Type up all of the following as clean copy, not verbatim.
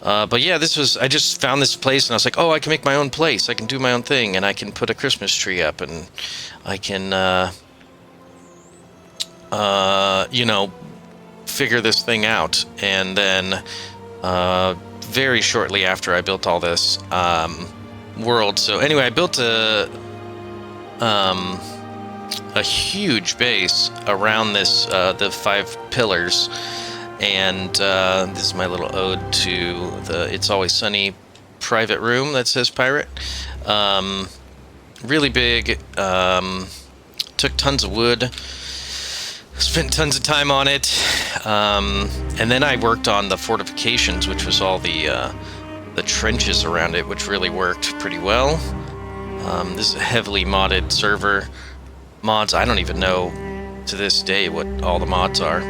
But yeah, I just found this place and I was like, oh, I can make my own place. I can do my own thing and I can put a Christmas tree up and I can, you know, figure this thing out. And then, very shortly after I built all this, world. So anyway, I built a huge base around this, the 5 pillars. And this is my little ode to the It's Always Sunny private room that says pirate. Really big. Took tons of wood. Spent tons of time on it. And then I worked on the fortifications, which was all the trenches around it, which really worked pretty well. This is a heavily modded server. Mods, I don't even know to this day what all the mods are.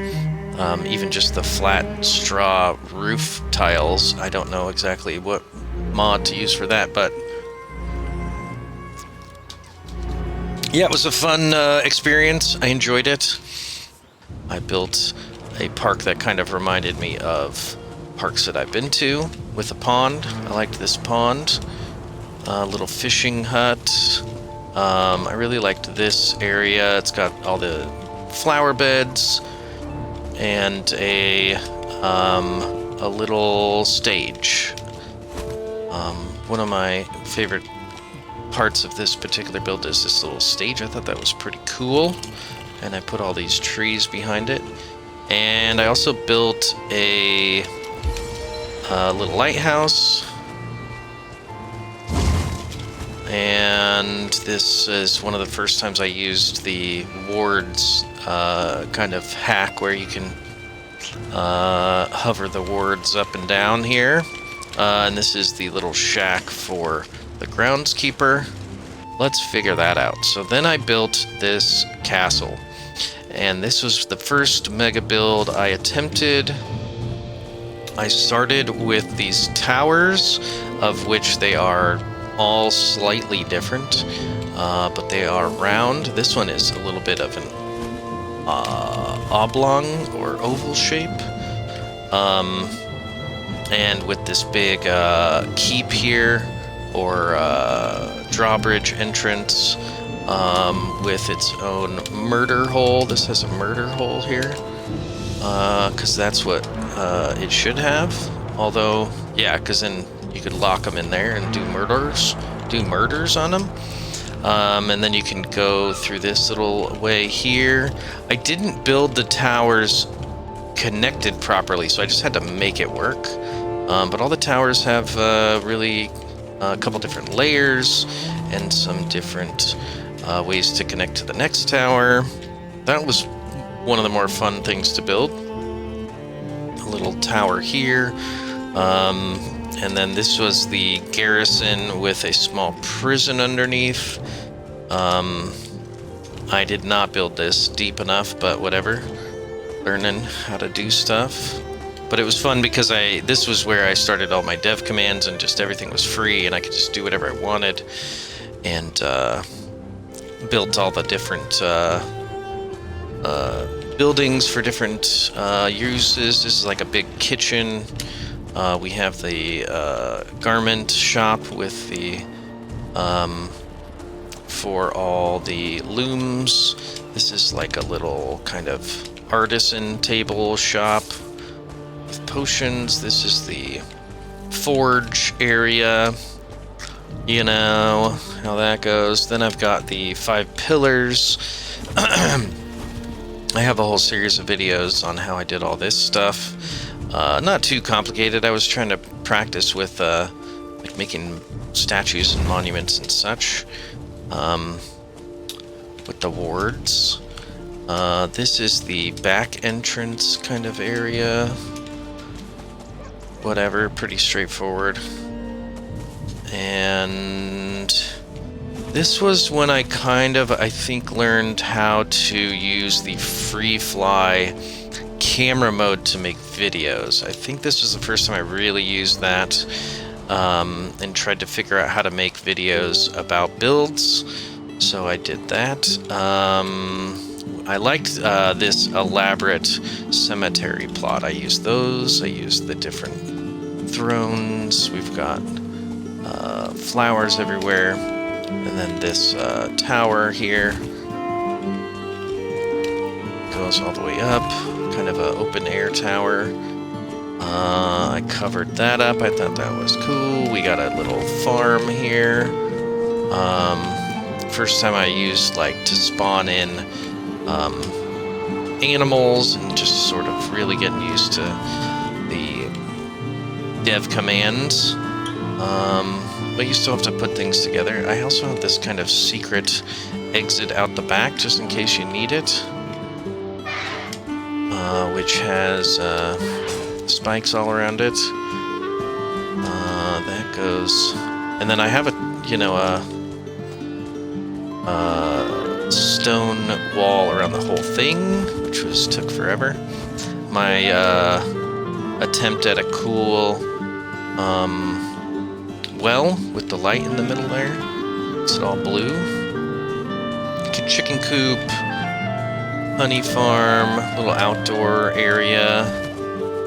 Even just the flat straw roof tiles, I don't know exactly what mod to use for that, but yeah, it was a fun experience. I enjoyed it. I built a park that kind of reminded me of parks that I've been to with a pond. I liked this pond. A little fishing hut. I really liked this area. It's got all the flower beds and a little stage. One of my favorite parts of this particular build is this little stage. I thought that was pretty cool, and I put all these trees behind it. And I also built a little lighthouse. And this is one of the first times I used the wards kind of hack where you can hover the wards up and down here. And this is the little shack for the groundskeeper. Let's figure that out. So then I built this castle. And this was the first mega build I attempted. I started with these towers, of which they are all slightly different, but they are round. This one is a little bit of an oblong or oval shape, and with this big keep here, or drawbridge entrance, with its own murder hole. This has a murder hole here, because that's what it should have. Although, yeah, because then you could lock them in there and do murders on them. And then you can go through this little way here. I didn't build the towers connected properly, so I just had to make it work. But all the towers have really a couple different layers and some different ways to connect to the next tower. That was one of the more fun things to build. A little tower here. And then this was the garrison with a small prison underneath. I did not build this deep enough, but whatever. Learning how to do stuff. But it was fun because this was where I started all my dev commands, and just everything was free and I could just do whatever I wanted. And built all the different buildings for different uses. This is like a big kitchen. We have the garment shop with the for all the looms. This is like a little kind of artisan table shop with potions. This is the forge area. You know how that goes. Then I've got the 5 pillars. I have a whole series of videos on how I did all this stuff. Not too complicated. I was trying to practice with like making statues and monuments and such, with the wards. This is the back entrance kind of area. Whatever, pretty straightforward. And this was when I I think, learned how to use the free fly camera mode to make videos. I think this was the first time I really used that, and tried to figure out how to make videos about builds. So I did that. I liked this elaborate cemetery plot. I used those. I used the different thrones. We've got flowers everywhere. And then this tower here goes all the way up. Kind of an open air tower. I covered that up. I thought that was cool. We got a little farm here. First time I used like to spawn in animals and just sort of really getting used to the dev commands. But you still have to put things together. I also have this kind of secret exit out the back just in case you need it, which has spikes all around it. That goes, and then I have a, you know, a stone wall around the whole thing, which took forever. My attempt at a cool well with the light in the middle there. Makes it all blue. Chicken coop, honey farm, little outdoor area,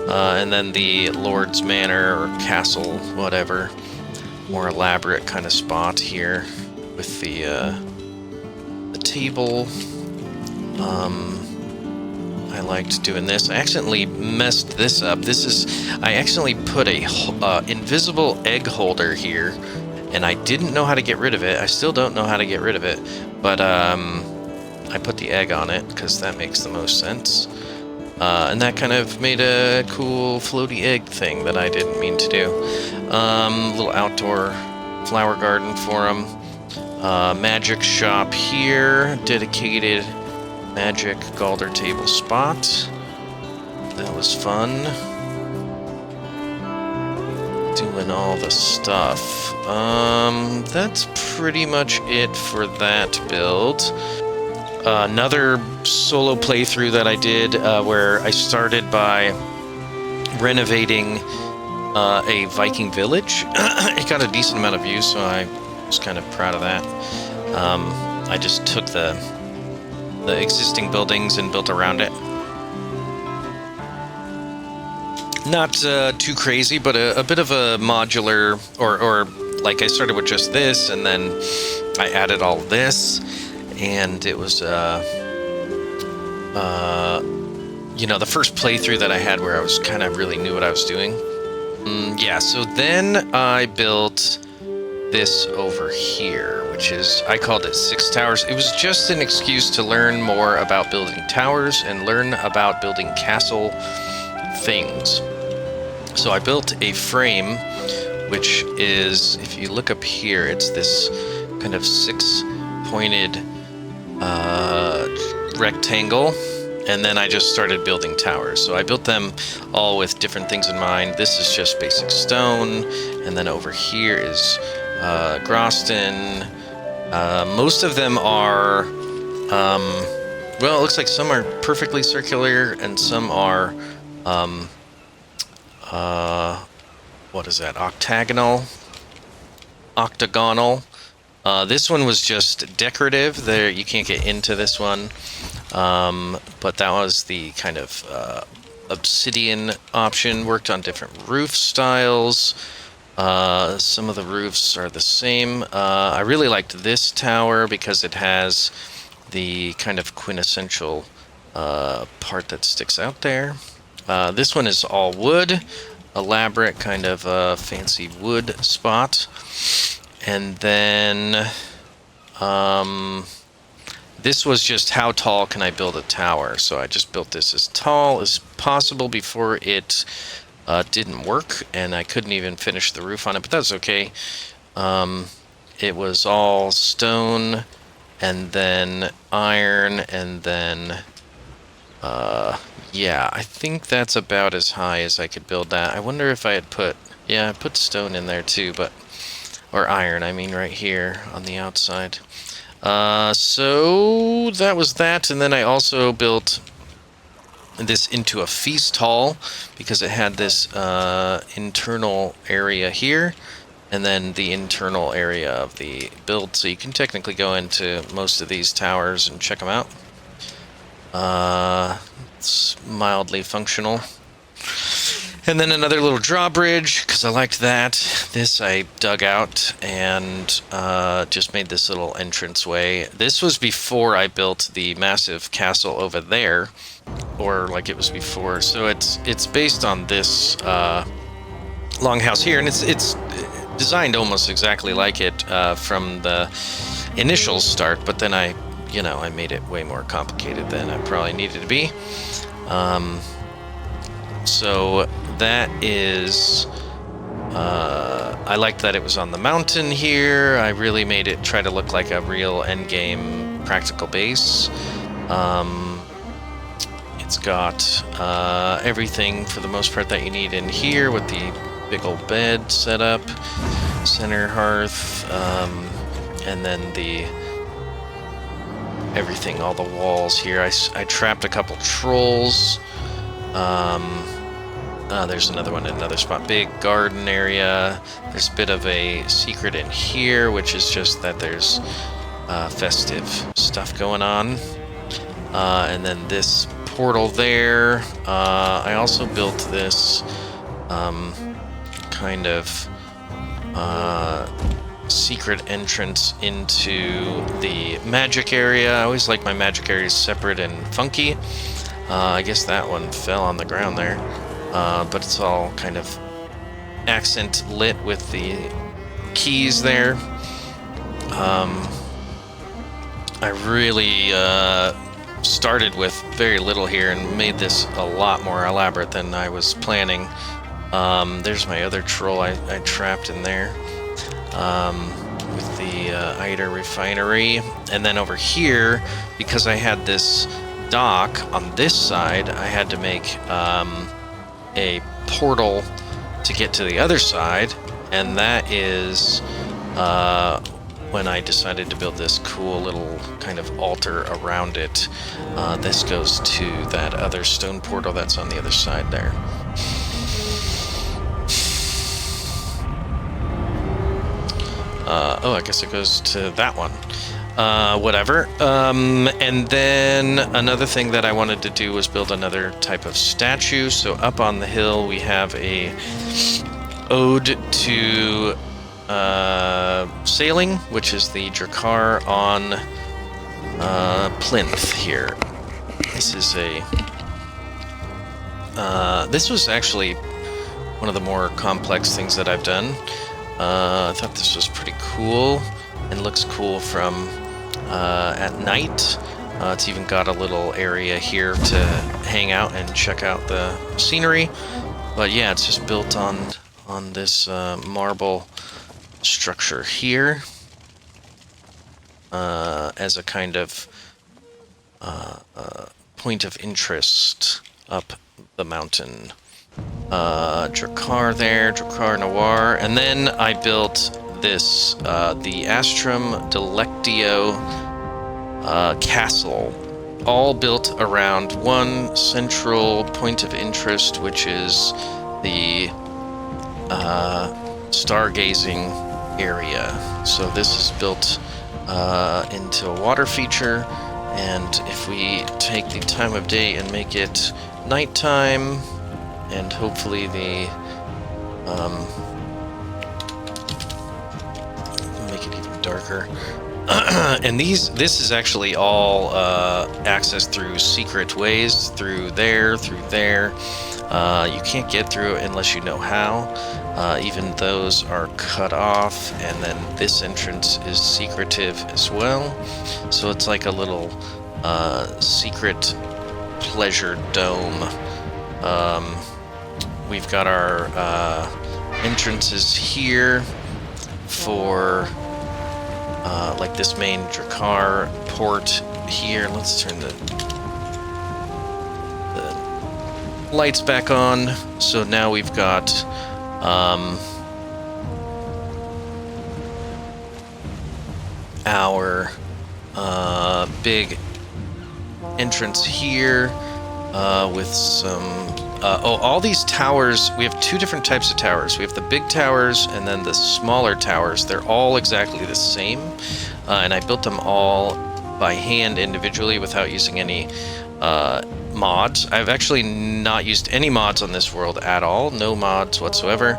and then the Lord's Manor or castle, whatever. More elaborate kind of spot here with the table. I liked doing this. I accidentally messed this up. I accidentally put a invisible egg holder here, and I didn't know how to get rid of it. I still don't know how to get rid of it, but I put the egg on it because that makes the most sense. And that kind of made a cool floaty egg thing that I didn't mean to do. Little outdoor flower garden for them. Magic shop here, dedicated magic Galder table spot. That was fun. Doing all the stuff. That's pretty much it for that build. Another solo playthrough that I did where I started by renovating a Viking village. It got a decent amount of views, so I was kind of proud of that. I just took the existing buildings and built around it. Not too crazy, but a bit of a modular, or like I started with just this, and then I added all this, and it was, you know, the first playthrough that I had where I was kind of really knew what I was doing. Yeah, so then I built this over here, which is, I called it 6 towers. It was just an excuse to learn more about building towers and learn about building castle things. So I built a frame, which is, if you look up here, it's this kind of 6-pointed rectangle, and then I just started building towers. So I built them all with different things in mind. This is just basic stone, and then over here is Groston. Most of them are, well, it looks like some are perfectly circular, and some are, what is that, octagonal? This one was just decorative. There, you can't get into this one, but that was the kind of obsidian option. Worked on different roof styles. Some of the roofs are the same. I really liked this tower because it has the kind of quintessential part that sticks out there. This one is all wood, elaborate kind of fancy wood spot. And then this was just how tall can I build a tower. So I just built this as tall as possible before it didn't work, and I couldn't even finish the roof on it, but that's okay. It was all stone, and then iron, and then yeah, I think that's about as high as I could build that. I wonder if I had put, yeah, I put stone in there too, but, or iron, I mean, right here on the outside. So that was that, and then I also built this into a feast hall because it had this internal area here, and then the internal area of the build, so you can technically go into most of these towers and check them out. It's mildly functional. And then another little drawbridge, because I liked that. This I dug out and just made this little entranceway. This was before I built the massive castle over there, or like it was before. So it's based on this longhouse here, and it's designed almost exactly like it from the initial start. But then I made it way more complicated than I probably needed to be. So that is, I liked that it was on the mountain here. I really made it try to look like a real endgame practical base. It's got everything for the most part that you need in here with the big old bed set up, center hearth, and then everything, all the walls here. I trapped a couple trolls. There's another one in another spot. Big garden area. There's a bit of a secret in here, which is just that there's festive stuff going on. And then this portal there. I also built this kind of secret entrance into the magic area. I always like my magic areas separate and funky. I guess that one fell on the ground there. But it's all kind of accent lit with the keys there. I really started with very little here and made this a lot more elaborate than I was planning. There's my other troll I trapped in there with the Ida refinery. And then over here, because I had this dock on this side, I had to make a portal to get to the other side, and that is when I decided to build this cool little kind of altar around it. This goes to that other stone portal that's on the other side there. I guess it goes to that one. Whatever. And then another thing that I wanted to do was build another type of statue. So up on the hill we have a ode to sailing, which is the Drakkar on plinth here. This is this was actually one of the more complex things that I've done. I thought this was pretty cool and looks cool from at night. It's even got a little area here to hang out and check out the scenery. But yeah, it's just built on this marble structure here as a kind of point of interest up the mountain. Drakkar there, Drakkar Noir, and then I built this, the Astrum Delectio castle, all built around one central point of interest, which is the stargazing area. So this is built into a water feature, and if we take the time of day and make it nighttime, and hopefully the make it even darker. And this is actually all accessed through secret ways, through there. You can't get through it unless you know how. Even those are cut off, and then this entrance is secretive as well. So it's like a little secret pleasure dome. We've got our entrances here for like this main Drakkar port here. Let's turn the lights back on. So now we've got our big entrance here with some all these towers. We have two different types of towers. We have the big towers and then the smaller towers. They're all exactly the same, and I built them all by hand individually without using any mods. I've actually not used any mods on this world at all. No mods whatsoever.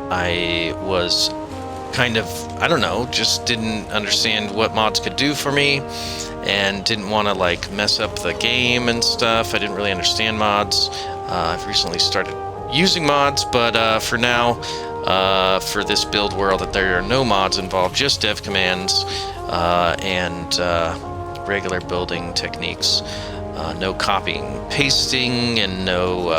I was kind of, I don't know, just didn't understand what mods could do for me, and didn't want to like mess up the game and stuff. I didn't really understand mods. I've recently started using mods, but for now, for this build world, that there are no mods involved, just dev commands and regular building techniques. No copying, pasting, and no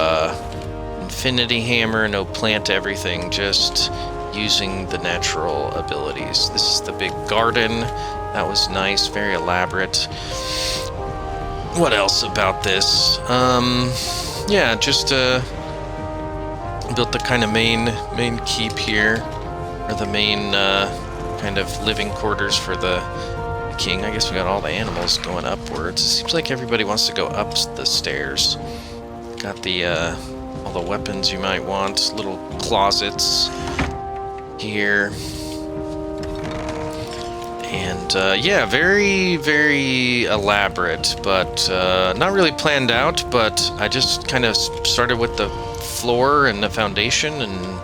infinity hammer, no plant everything, just using the natural abilities. This is the big garden. That was nice, very elaborate. What else about this? Yeah, just built the kind of main keep here, or the main kind of living quarters for the king. I guess we got all the animals going upwards. It seems like everybody wants to go up the stairs. Got the all the weapons you might want, little closets here. And yeah, very, very elaborate, but not really planned out, but I just kind of started with the floor and the foundation and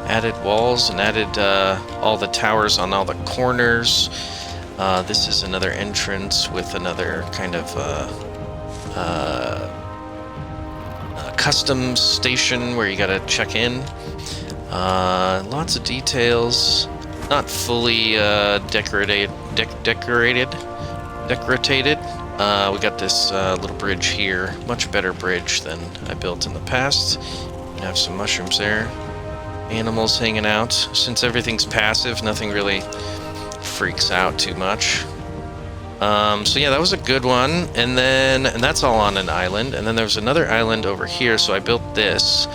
added walls and added all the towers on all the corners. This is another entrance with another kind of customs station where you gotta check in. Lots of details. Not fully decorated. We got this little bridge here. Much better bridge than I built in the past. You have some mushrooms there. Animals hanging out. Since everything's passive, nothing really freaks out too much. So yeah, that was a good one. And that's all on an island. And then there's another island over here. So I built this,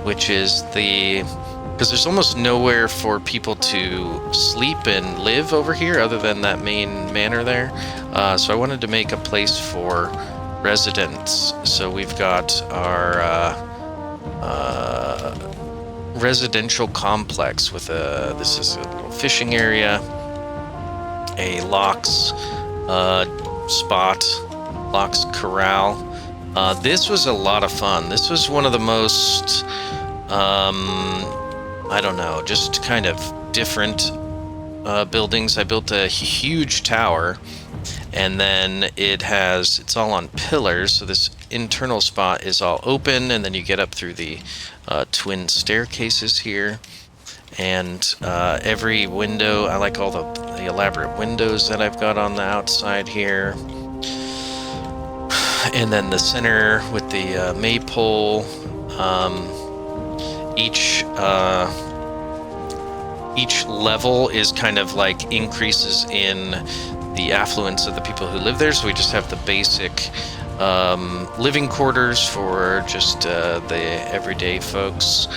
which is because there's almost nowhere for people to sleep and live over here other than that main manor there. So I wanted to make a place for residents. So we've got our residential complex with this is a little fishing area, a locks spot, locks corral. This was a lot of fun. This was one of the most I don't know, just kind of different buildings. I built a huge tower, and then it's all on pillars, so this internal spot is all open, and then you get up through the twin staircases here. And every window, I like all the elaborate windows that I've got on the outside here. And then the center with the maypole. Each level is kind of like increases in the affluence of the people who live there. So we just have the basic living quarters for just the everyday folks.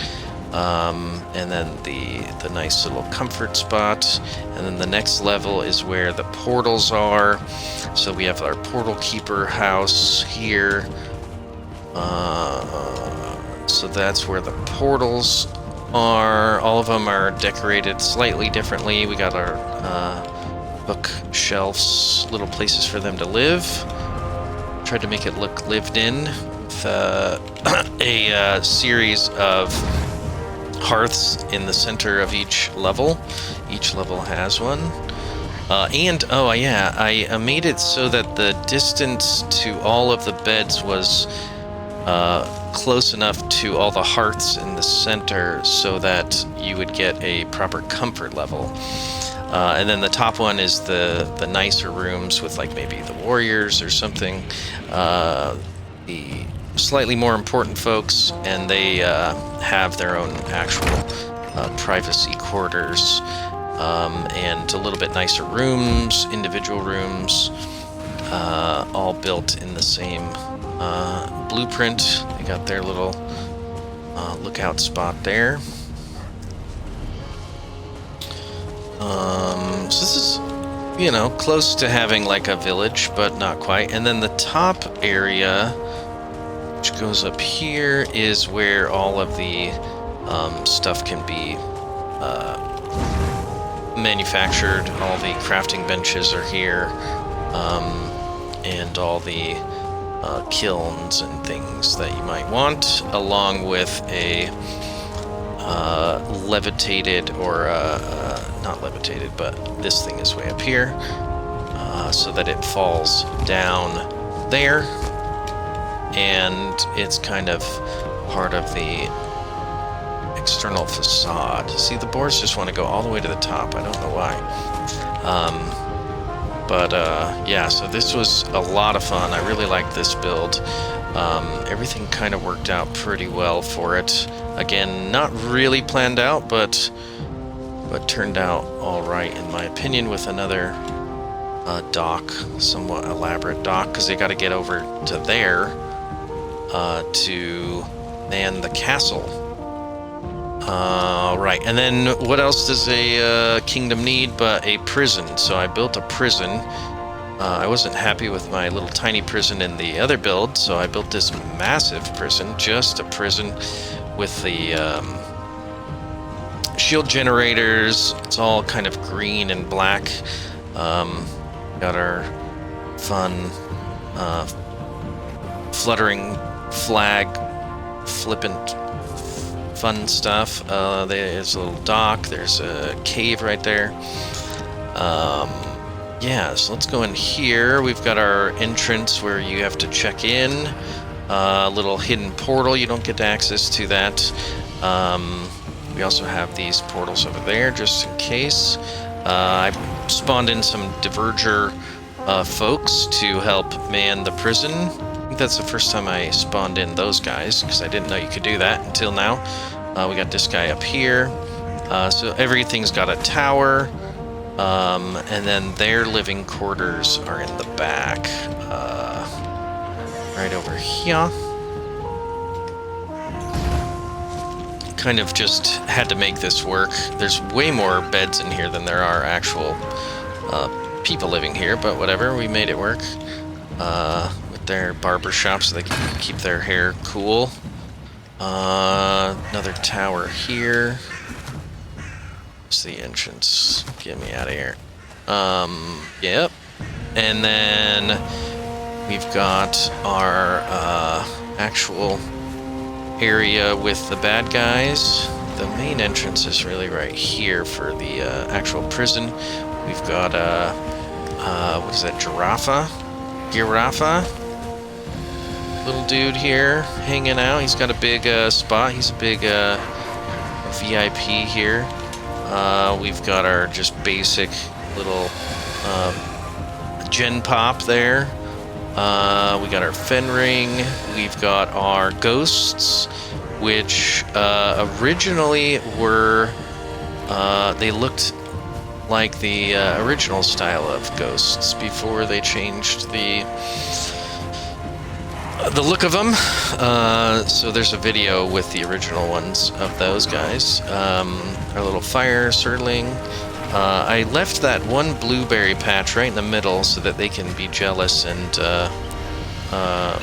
And then the nice little comfort spot. And then the next level is where the portals are. So we have our portal keeper house here. So that's where the portals are. All of them are decorated slightly differently. We got our bookshelves, little places for them to live. Tried to make it look lived in with a series of hearths in the center of each level. Each level has one. And, oh yeah, I made it so that the distance to all of the beds was close enough to all the hearths in the center so that you would get a proper comfort level. And then the top one is the nicer rooms with like maybe the warriors or something, the slightly more important folks, and they have their own actual privacy quarters, and a little bit nicer rooms, individual rooms, all built in the same blueprint. They got their little lookout spot there. So this is, close to having like a village, but not quite. And then the top area, which goes up here, is where all of the stuff can be manufactured. All the crafting benches are here, and all the kilns and things that you might want, along with a levitated, or not levitated, but this thing is way up here, so that it falls down there, and it's kind of part of the external facade. See, the boars just want to go all the way to the top. I don't know why. Yeah, so this was a lot of fun. I really liked this build. Everything kind of worked out pretty well for it. Again, not really planned out, but turned out all right in my opinion, with another dock, somewhat elaborate dock, because they got to get over to there to man the castle. Right, and then what else does a kingdom need but a prison? So I built a prison. I wasn't happy with my little tiny prison in the other build, so I built this massive prison, just a prison with the shield generators. It's all kind of green and black. Got our fun fluttering flag, flippant fun stuff. There's a little dock, there's a cave right there. Yeah, so let's go in here. We've got our entrance where you have to check in. A little hidden portal, you don't get access to that. We also have these portals over there, just in case. I spawned in some Diverger folks to help man the prison. I think that's the first time I spawned in those guys, because I didn't know you could do that until now. We got this guy up here. So everything's got a tower. And then their living quarters are in the back. Right over here. Kind of just had to make this work. There's way more beds in here than there are actual people living here, but whatever, we made it work. With their barber shop so they can keep their hair cool. Another tower here. It's the entrance. Get me out of here. Yep. And then we've got our actual area with the bad guys. The main entrance is really right here for the actual prison. We've got what is that, Giraffa? Little dude here hanging out. He's got a big spot. He's a big VIP here. We've got our just basic little gen pop there. We got our Fenring. We've got our ghosts, which originally were they looked like the original style of ghosts before they changed the look of them. So there's a video with the original ones of those guys. Our little fire surling. I left that one blueberry patch right in the middle so that they can be jealous and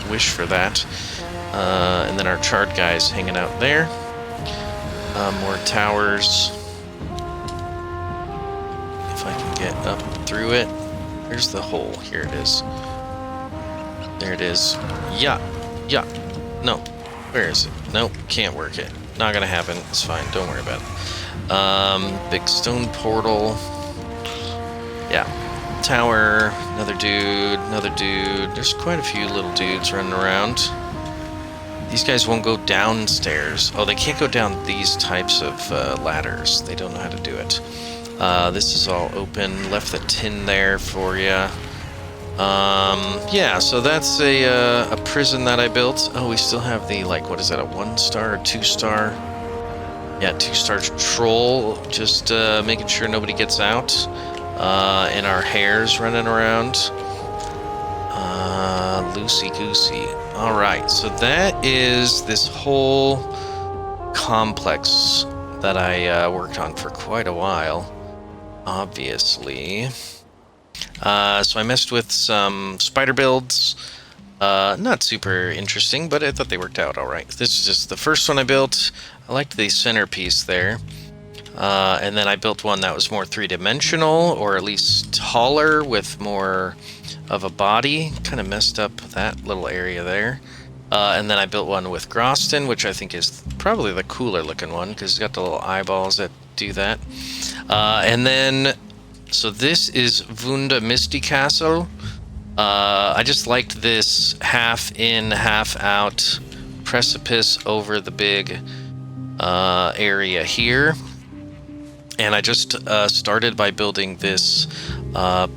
wish for that. And then our charred guys hanging out there. More towers. If I can get up through it. Here's the hole. Here it is. There it is. Yeah. No. Where is it? Nope. Can't work it. Not gonna happen. It's fine. Don't worry about it. Big stone portal. Yeah. Tower. Another dude. There's quite a few little dudes running around. These guys won't go downstairs. Oh, they can't go down these types of ladders. They don't know how to do it. This is all open. Left the tin there for you. Yeah, so that's a prison that I built. Oh, we still have the, like, what is that, a 1-star or 2-star? Yeah, 2-star troll, just making sure nobody gets out. And our hares running around. Loosey-goosey. Alright, so that is this whole complex that I worked on for quite a while, obviously. So I messed with some spider builds. Not super interesting, but I thought they worked out alright. This is just the first one I built. I liked the centerpiece there. And then I built one that was more three-dimensional, or at least taller, with more of a body. Kind of messed up that little area there. And then I built one with Groston, which I think is probably the cooler looking one because it's got the little eyeballs that do that. And then, so this is Vunda Misty Castle. I just liked this half in, half out precipice over the big area here. And I just started by building this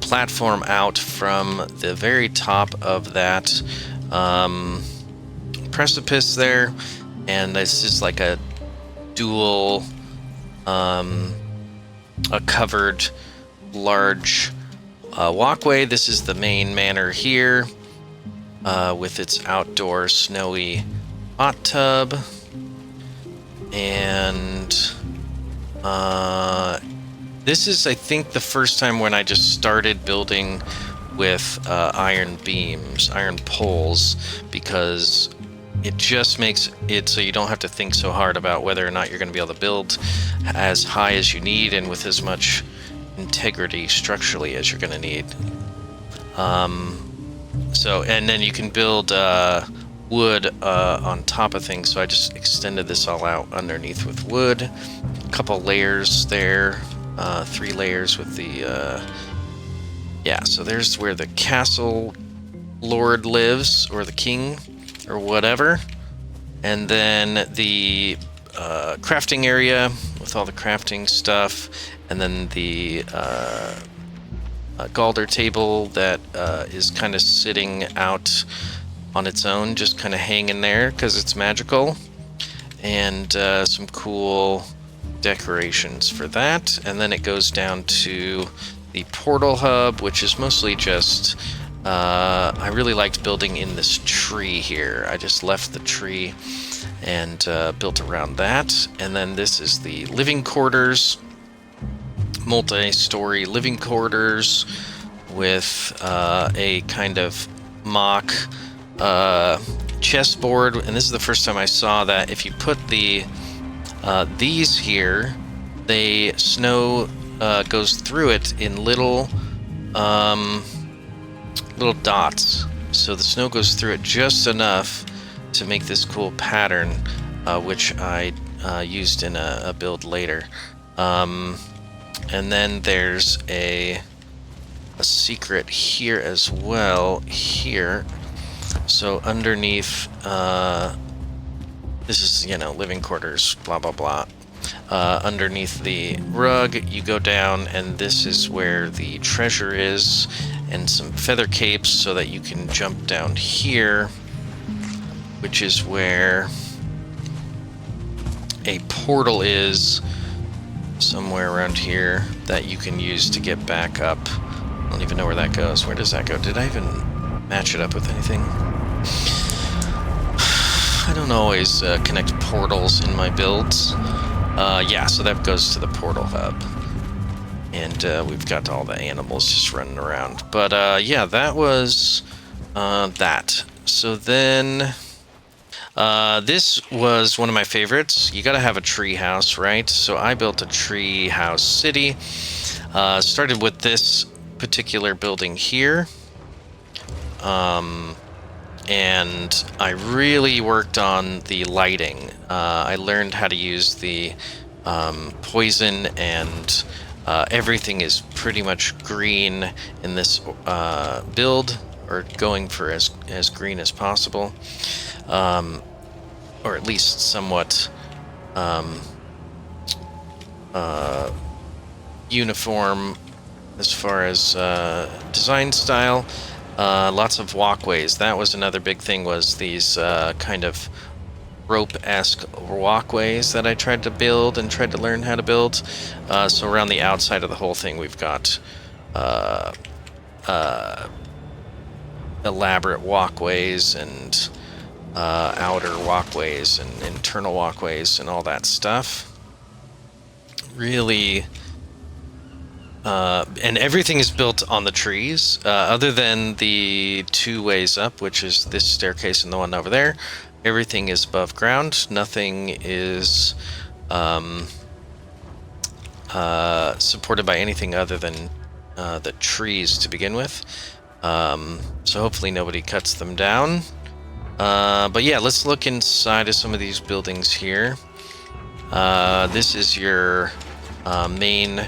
platform out from the very top of that precipice there. And this is like a dual, a covered large walkway. This is the main manor here with its outdoor snowy hot tub. And this is, I think, the first time when I just started building with iron beams, iron poles, because it just makes it so you don't have to think so hard about whether or not you're going to be able to build as high as you need and with as much integrity structurally as you're going to need. So, and then you can build wood on top of things, so I just extended this all out underneath with wood. A couple layers there, 3 layers with the yeah, so there's where the castle lord lives, or the king, or whatever. And then the crafting area with all the crafting stuff, and then the Galder table that is kind of sitting out on its own, just kind of hanging there because it's magical, and some cool decorations for that. And then it goes down to the portal hub, which is mostly just I really liked building in this tree here. I just left the tree and built around that. And then this is the living quarters, multi-story living quarters with a kind of mock chessboard. And this is the first time I saw that if you put the these here, they snow goes through it in little little dots. So the snow goes through it just enough to make this cool pattern, which I used in a build later. And then there's a secret here as well, here. So underneath, this is, you know, living quarters, blah, blah, blah. Underneath the rug, you go down, and this is where the treasure is, and some feather capes so that you can jump down here, which is where a portal is somewhere around here that you can use to get back up. I don't even know where that goes. Where does that go? Did I even match it up with anything? I don't always connect portals in my builds. Yeah, so that goes to the portal hub. And we've got all the animals just running around. But yeah, that was that. So then this was one of my favorites. You gotta have a tree house, right? So I built a tree house city. Started with this particular building here. And I really worked on the lighting. I learned how to use the poison, and everything is pretty much green in this build, or going for as green as possible, or at least somewhat uniform as far as design style. Lots of walkways. That was another big thing, was these kind of rope-esque walkways that I tried to build and tried to learn how to build. So around the outside of the whole thing, we've got elaborate walkways and outer walkways and internal walkways and all that stuff. Really... and everything is built on the trees, other than the 2 ways up, which is this staircase and the one over there. Everything is above ground. Nothing is supported by anything other than the trees to begin with. So hopefully nobody cuts them down. But yeah, let's look inside of some of these buildings here. This is your main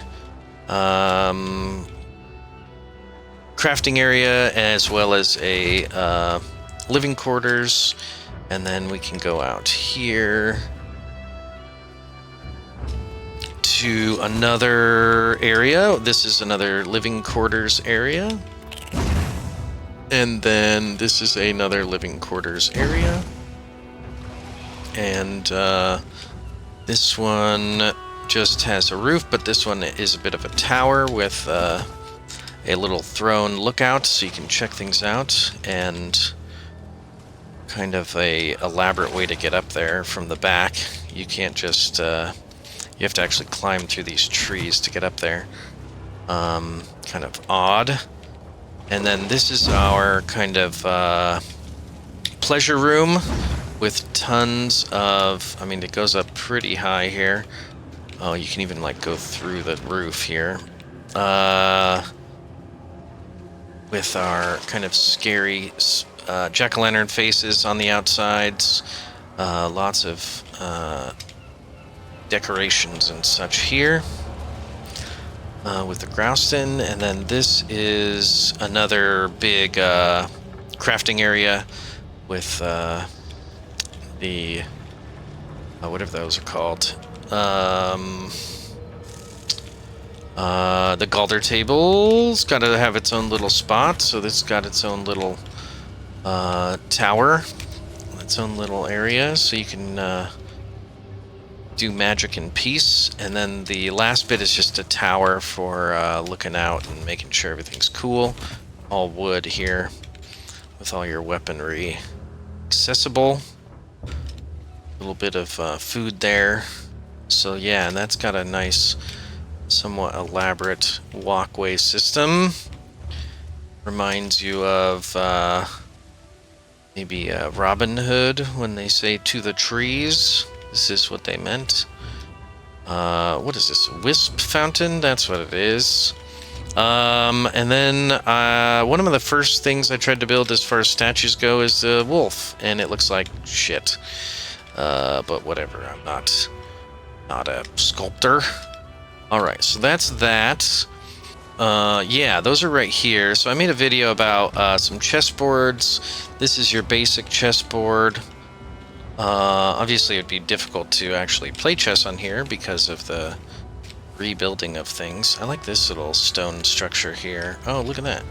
crafting area, as well as a living quarters. And then we can go out here to another area. This is another living quarters area. And then this is another living quarters area. And this one just has a roof, but this one is a bit of a tower with a little throne lookout, so you can check things out, and kind of a elaborate way to get up there from the back. You can't just you have to actually climb through these trees to get up there. Kind of odd. And then this is our kind of pleasure room with tons of, I mean, it goes up pretty high here. Oh, you can even like go through the roof here. With our kind of scary jack-o'-lantern faces on the outsides. Lots of decorations and such here. With the Grouston, and then this is another big crafting area with the whatever those are called. The Galder table's got to have its own little spot, so this got its own little tower, its own little area, so you can do magic in peace. And then the last bit is just a tower for looking out and making sure everything's cool. All wood here with all your weaponry accessible. A little bit of food there. So yeah, and that's got a nice, somewhat elaborate walkway system. Reminds you of maybe Robin Hood when they say "to the trees." This is what they meant. What is this? A wisp fountain? That's what it is. And then one of the first things I tried to build as far as statues go is the wolf, and it looks like shit. But whatever, I'm not a sculptor. Alright, so that's that. Yeah, those are right here. So I made a video about some chessboards. This is your basic chessboard. Obviously, it would be difficult to actually play chess on here because of the rebuilding of things. I like this little stone structure here. Oh, look at that.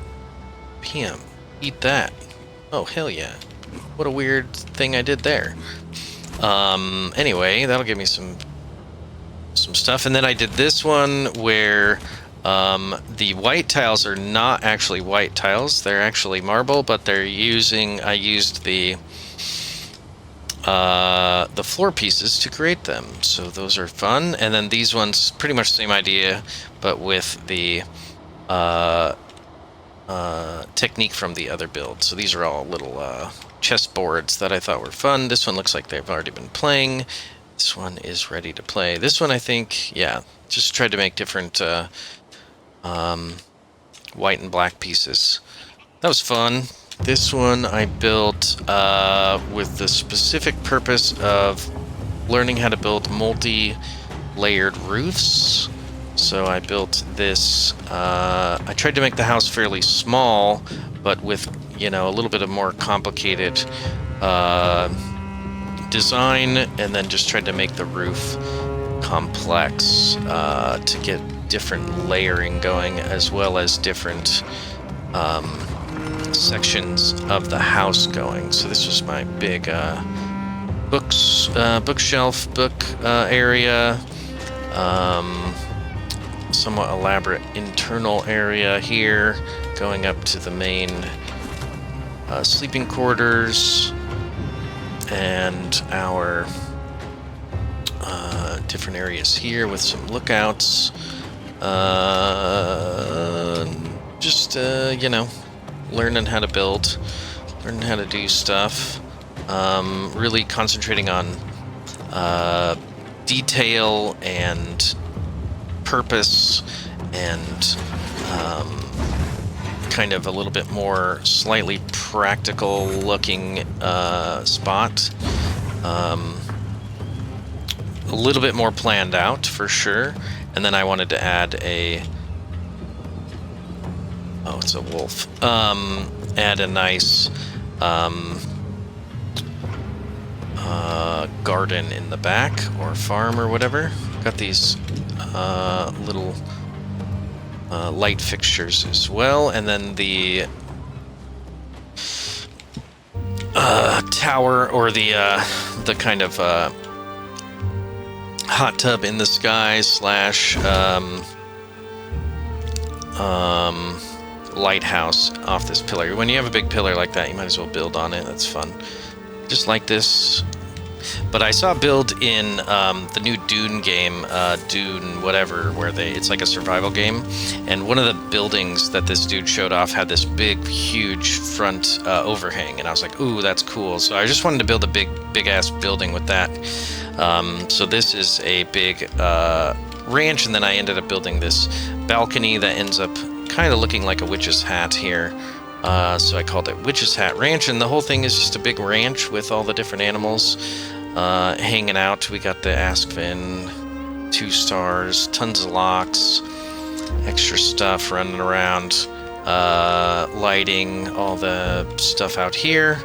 PM. Eat that. Oh, hell yeah. What a weird thing I did there. Anyway, that'll give me some stuff. And then I did this one where the white tiles are not actually white tiles. They're actually marble, but I used the floor pieces to create them, so those are fun. And then these ones, pretty much the same idea, but with the technique from the other build. So these are all little chess boards that I thought were fun. This one looks like they've already been playing. This one is ready to play. This one, I think, yeah, just tried to make different white and black pieces. That was fun. This one I built with the specific purpose of learning how to build multi-layered roofs. So I built this, I tried to make the house fairly small, but with, you know, a little bit of more complicated design, and then just tried to make the roof complex to get different layering going, as well as different sections of the house going. So this was my big bookshelf book area, somewhat elaborate internal area here, going up to the main sleeping quarters, and our different areas here with some lookouts. Just you know, learning how to build, learning how to do stuff, really concentrating on detail and purpose, and kind of a little bit more slightly practical looking spot. A little bit more planned out for sure. And then I wanted to add a... Oh, it's a wolf. Add a nice garden in the back, or farm or whatever. Got these little light fixtures as well, and then the tower, or the kind of hot tub in the sky slash lighthouse off this pillar. When you have a big pillar like that, you might as well build on it. That's fun. Just like this. But I saw a build in the new Dune game, Dune whatever, where it's like a survival game, and one of the buildings that this dude showed off had this big, huge front overhang, and I was like, ooh, that's cool. So I just wanted to build a big ass building with that. So this is a big ranch, and then I ended up building this balcony that ends up kind of looking like a witch's hat here. So I called it Witch's Hat Ranch, and the whole thing is just a big ranch with all the different animals hanging out. We got the Askvin, 2 stars, tons of locks, extra stuff running around, lighting, all the stuff out here.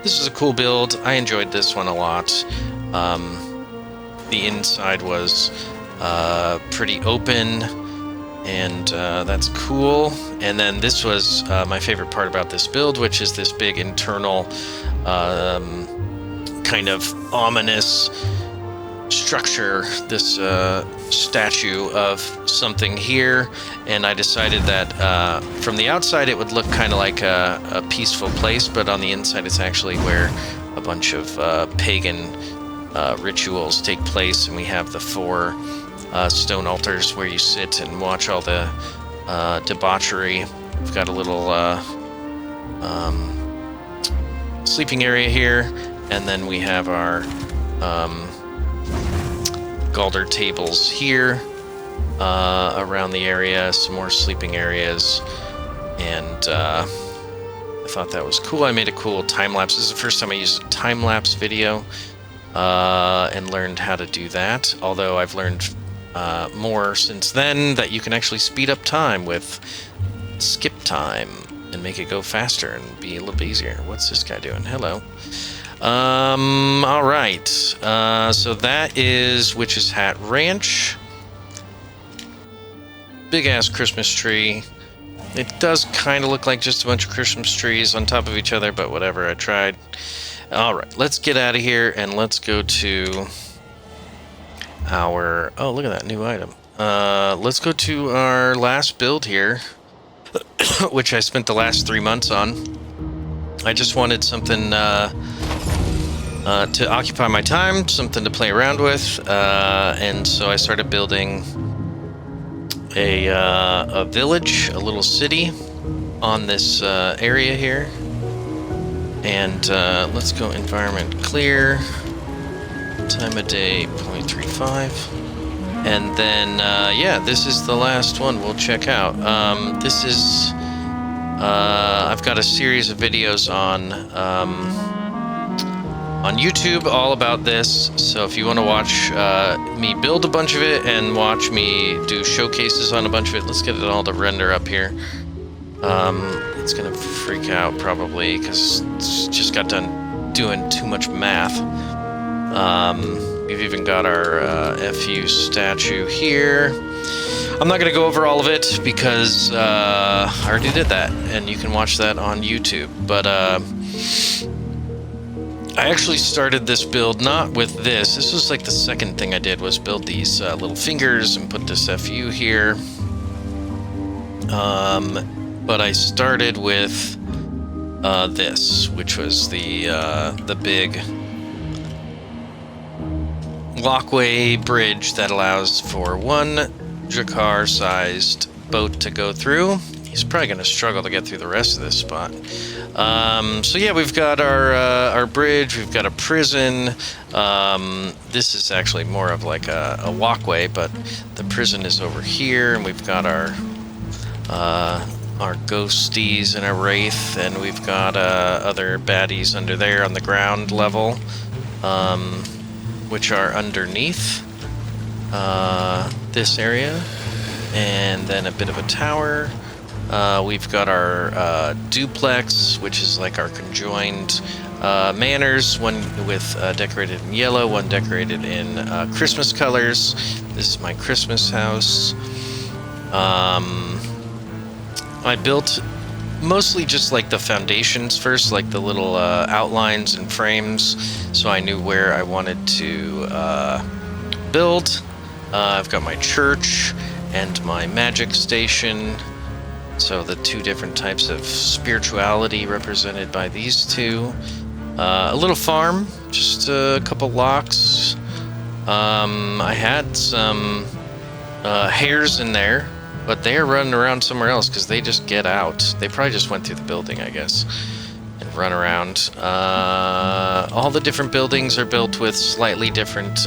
This is a cool build. I enjoyed this one a lot. The inside was pretty open, and that's cool. And then this was my favorite part about this build, which is this big internal kind of ominous structure, this statue of something here. And I decided that from the outside it would look kind of like a peaceful place, but on the inside it's actually where a bunch of pagan rituals take place. And we have the 4 stone altars where you sit and watch all the debauchery. We've got a little sleeping area here, and then we have our Galder tables here around the area, some more sleeping areas, and I thought that was cool. I made a cool time-lapse. This is the first time I used a time-lapse video and learned how to do that, although I've learned more since then, that you can actually speed up time with skip time and make it go faster and be a little bit easier. What's this guy doing? Hello. All right. So that is Witch's Hat Ranch. Big ass Christmas tree. It does kind of look like just a bunch of Christmas trees on top of each other, but whatever. I tried. All right. Let's get out of here and let's go to our... Oh, look at that new item. Let's go to our last build here, which I spent the last 3 months on. I just wanted something to occupy my time, something to play around with, and so I started building a village, a little city on this area here. And let's go environment clear. Time of day 0.35, and then yeah, this is the last one we'll check out. This is I've got a series of videos on YouTube all about this, so if you want to watch me build a bunch of it and watch me do showcases on a bunch of it, let's get it all to render up here. It's gonna freak out probably because it's just got done doing too much math. We've even got our FU statue here. I'm not going to go over all of it because I already did that, and you can watch that on YouTube. But I actually started this build not with this. This was like the second thing I did, was build these little fingers and put this FU here. But I started with this, which was the big walkway bridge that allows for 1 Drakkar-sized boat to go through. He's probably going to struggle to get through the rest of this spot. So yeah, we've got our bridge, we've got a prison. This is actually more of like a walkway, but the prison is over here, and we've got our our ghosties and a wraith, and we've got other baddies under there on the ground level, which are underneath this area, and then a bit of a tower. We've got our duplex, which is like our conjoined manors, one with decorated in yellow, one decorated in Christmas colors. This is my Christmas house. I built mostly just like the foundations first, like the little outlines and frames, so I knew where I wanted to build. I've got my church and my magic station, so the two different types of spirituality represented by these two. A little farm, just a couple locks. I had some hares in there, but they are running around somewhere else because they just get out. They probably just went through the building, I guess, and run around. All the different buildings are built with slightly different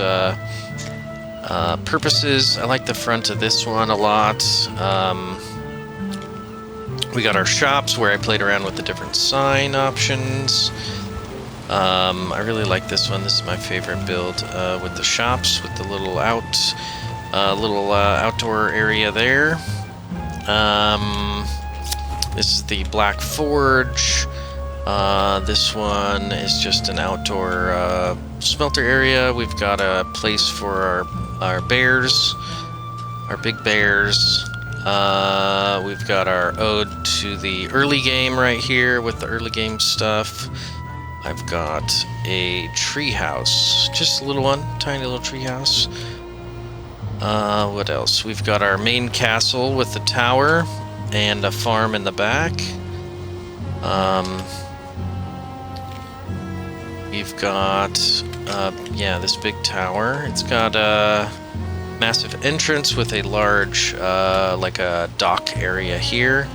purposes. I like the front of this one a lot. We got our shops where I played around with the different sign options. I really like this one. This is my favorite build with the shops, with the little outdoor area there. This is the Black Forge. This one is just an outdoor smelter area. We've got a place for our bears, our big bears. We've got our ode to the early game right here with the early game stuff. I've got a tree house, just a little one, tiny little tree house. What else? We've got our main castle with the tower and a farm in the back. We've got, this big tower. It's got a massive entrance with a large, like a dock area here.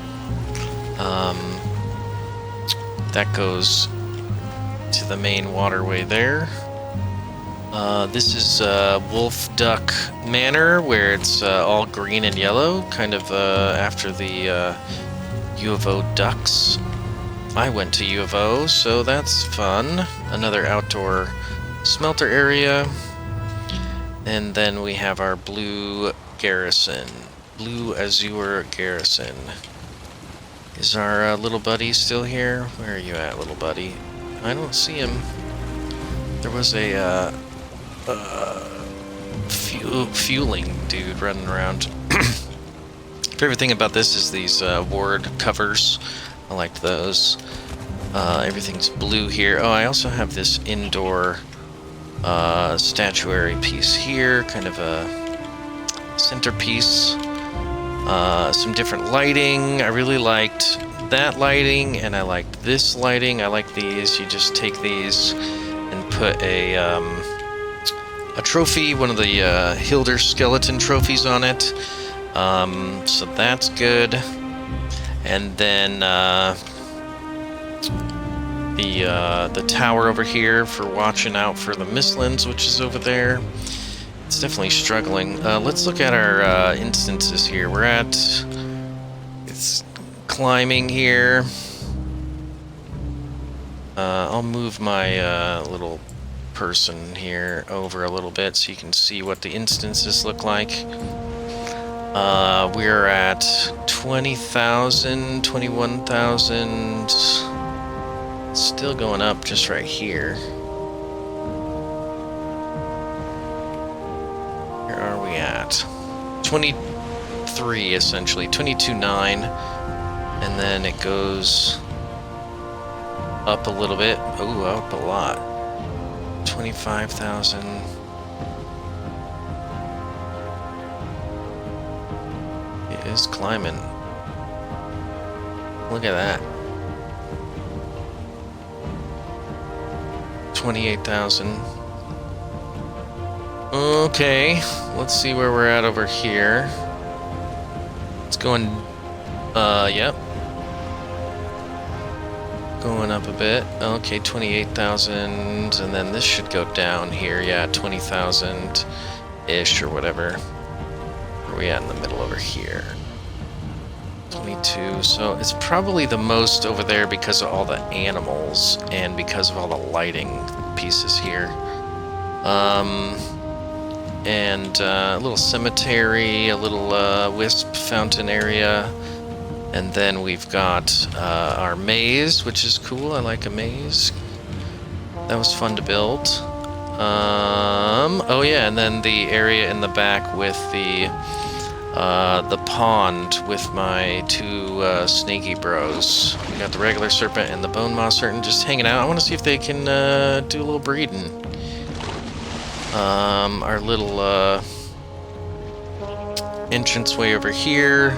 That goes to the main waterway there. This is Wolf Duck Manor, where it's all green and yellow, kind of after the U of O ducks. I went to U of O, so that's fun. Another outdoor smelter area. And then we have our blue garrison. Blue Azure Garrison. Is our little buddy still here? Where are you at, little buddy? I don't see him. There was a fueling dude running around. Favorite thing about this is these ward covers. I liked those. Everything's blue here. Oh, I also have this indoor statuary piece here, kind of a centerpiece. Some different lighting. I really liked that lighting, and I liked this lighting. I like these. You just take these and put a trophy, one of the Hilder skeleton trophies on it. So that's good. And then the tower over here for watching out for the Mistlins, which is over there. It's definitely struggling. Let's look at our instances here. We're at... It's climbing here. I'll move my little person here over a little bit so you can see what the instances look like. We're at 20,000, 21,000. Still going up just right here. Where are we at? 23, essentially. 22.9. And then it goes up a little bit. Oh, up a lot. 25,000. It is climbing. Look at that. 28,000. Okay, let's see where we're at over here. It's going, yep. Going up a bit. Okay, 28,000, and then this should go down here. Yeah, 20,000-ish or whatever. Where are we at in the middle over here? 22. So it's probably the most over there because of all the animals and because of all the lighting pieces here. And a little cemetery, a little wisp fountain area. And then we've got our maze, which is cool. I like a maze. That was fun to build. Oh yeah, and then the area in the back with the pond with my two snaky bros. We got the regular serpent and the bone moss serpent just hanging out. I want to see if they can do a little breeding. Our little entranceway over here.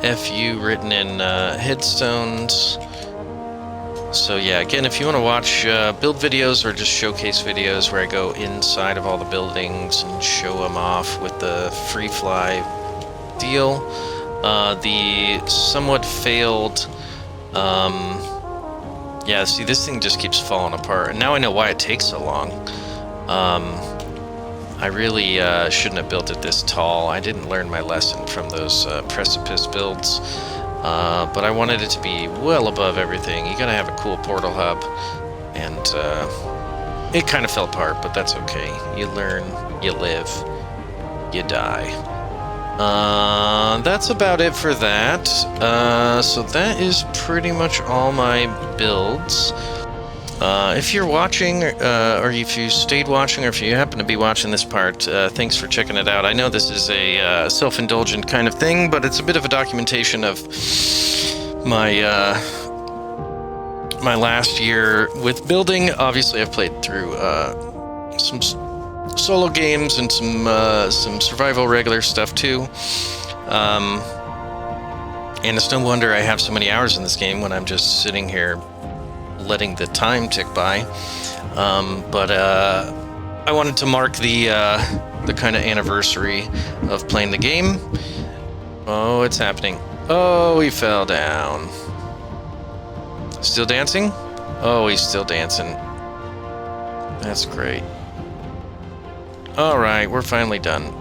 FU written in headstones. So yeah, again, if you want to watch build videos or just showcase videos where I go inside of all the buildings and show them off with the free fly deal, the somewhat failed, yeah, see, this thing just keeps falling apart, and now I know why it takes so long. I really shouldn't have built it this tall. I didn't learn my lesson from those precipice builds. But I wanted it to be well above everything. You gotta have a cool portal hub. And it kind of fell apart, but that's okay. You learn, you live, you die. That's about it for that. So that is pretty much all my builds. If you're watching, or if you stayed watching, or if you happen to be watching this part, thanks for checking it out. I know this is a self-indulgent kind of thing, but it's a bit of a documentation of my my last year with building. Obviously, I've played through some solo games and some survival regular stuff too. And it's no wonder I have so many hours in this game when I'm just sitting here letting the time tick by. But I wanted to mark the kind of anniversary of playing the game. Oh, it's happening. Oh, he fell down. Still dancing? Oh, he's still dancing. That's great. All right, we're finally done.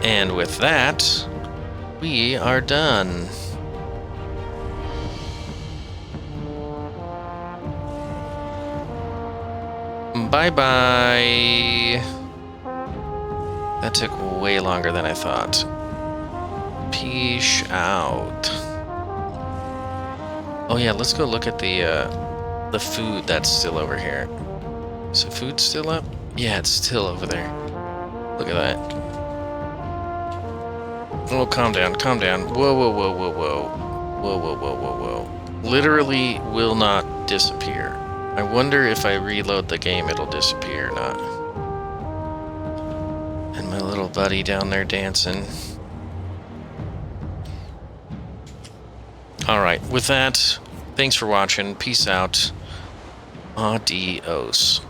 And with that, we are done. Bye-bye. That took way longer than I thought. Peace out. Oh yeah, let's go look at the food that's still over here. Is the food still up? Yeah, it's still over there. Look at that. Oh, calm down, calm down. Whoa, whoa, whoa, whoa, whoa. Whoa, whoa, whoa, whoa, whoa. Literally will not disappear. I wonder if I reload the game, it'll disappear or not. And my little buddy down there dancing. Alright, with that, thanks for watching. Peace out. Adios.